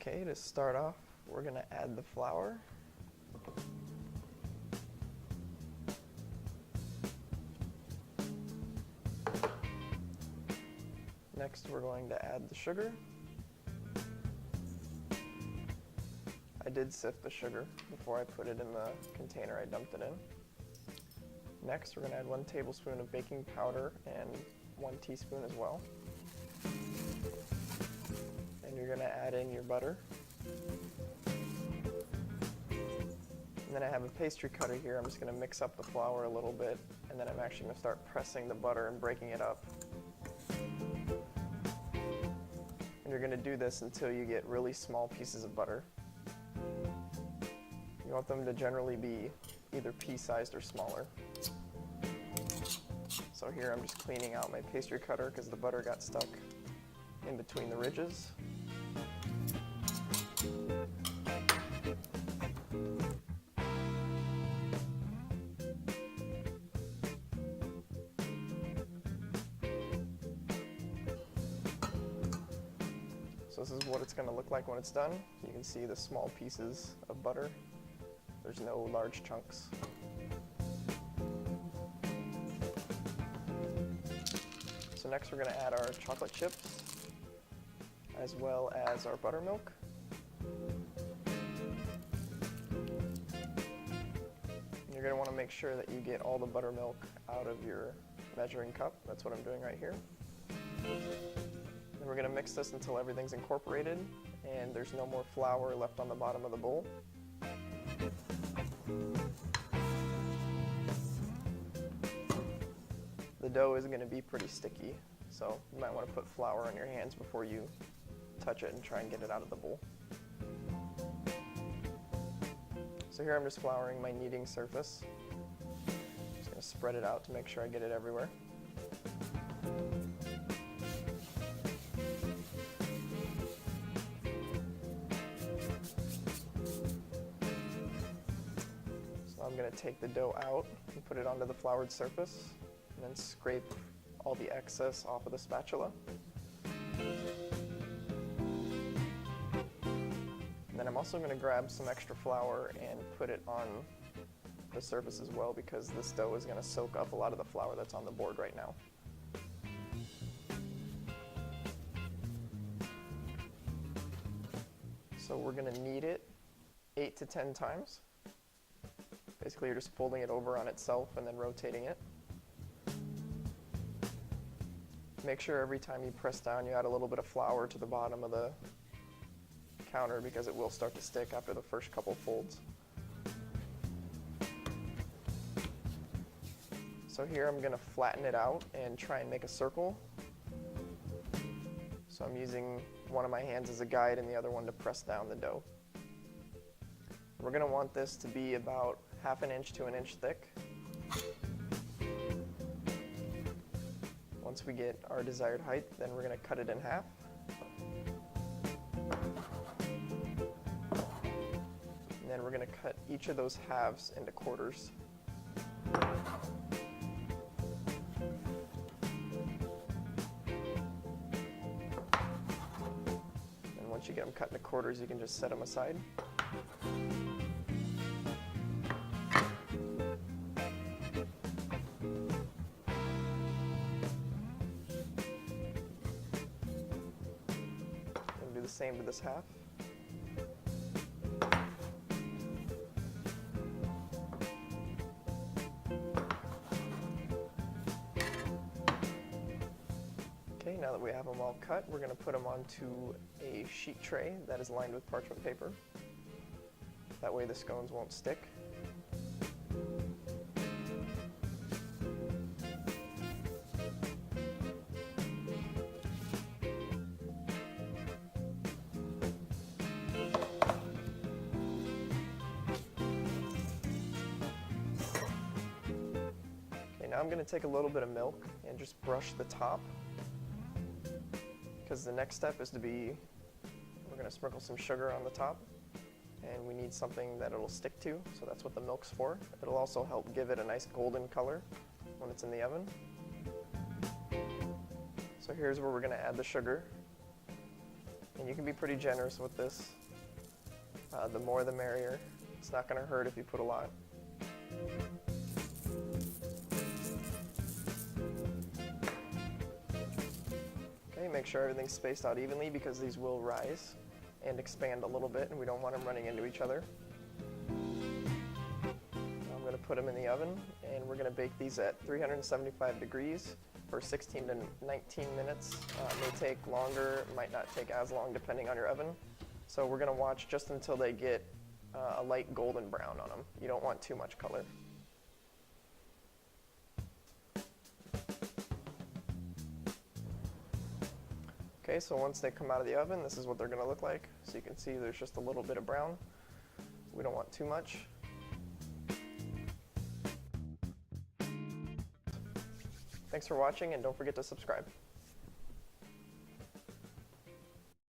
Okay, to start off, we're going to add the flour. Next, we're going to add the sugar. I did sift the sugar before I put it in the container I dumped it in. Next, we're going to add 1 tablespoon of baking powder and 1 teaspoon as well. And you're going to add in your butter. And then I have a pastry cutter here. I'm just going to mix up the flour a little bit, and then I'm actually going to start pressing the butter and breaking it up. And you're going to do this until you get really small pieces of butter. You want them to generally be either pea-sized or smaller. So here I'm just cleaning out my pastry cutter because the butter got stuck in between the ridges. So this is what it's going to look like when it's done. You can see the small pieces of butter. There's no large chunks. So next we're going to add our chocolate chips as well as our buttermilk. You're going to want to make sure that you get all the buttermilk out of your measuring cup. That's what I'm doing right here. Then we're going to mix this until everything's incorporated and there's no more flour left on the bottom of the bowl. The dough is going to be pretty sticky, so you might want to put flour on your hands before you touch it and try and get it out of the bowl. So here I'm just flouring my kneading surface. Just going to spread it out to make sure I get it everywhere. So I'm going to take the dough out and put it onto the floured surface, and then scrape all the excess off of the spatula. And then I'm also going to grab some extra flour and put it on the surface as well, because this dough is going to soak up a lot of the flour that's on the board right now. So we're going to knead it 8 to 10 times. Basically, you're just folding it over on itself and then rotating it. Make sure every time you press down, you add a little bit of flour to the bottom of the counter, because it will start to stick after the first couple folds. So here I'm going to flatten it out and try and make a circle. So I'm using one of my hands as a guide and the other one to press down the dough. We're going to want this to be about 1/2 inch to 1 inch thick. Once we get our desired height, then we're going to cut it in half. And then we're going to cut each of those halves into quarters. And once you get them cut into quarters, you can just set them aside. Do the same to this half. Okay, now that we have them all cut, we're going to put them onto a sheet tray that is lined with parchment paper. That way the scones won't stick. Now I'm going to take a little bit of milk and just brush the top, because the next step is we're going to sprinkle some sugar on the top, and we need something that it'll stick to, so that's what the milk's for. It'll also help give it a nice golden color when it's in the oven. So here's where we're going to add the sugar. And you can be pretty generous with this. The more the merrier. It's not going to hurt if you put a lot. Okay, make sure everything's spaced out evenly because these will rise and expand a little bit and we don't want them running into each other. I'm going to put them in the oven and we're going to bake these at 375 degrees for 16 to 19 minutes. May take longer, might not take as long depending on your oven. So we're going to watch just until they get a light golden brown on them. You don't want too much color. Okay, so once they come out of the oven, this is what they're going to look like. So you can see there's just a little bit of brown. We don't want too much. Thanks for watching and don't forget to subscribe.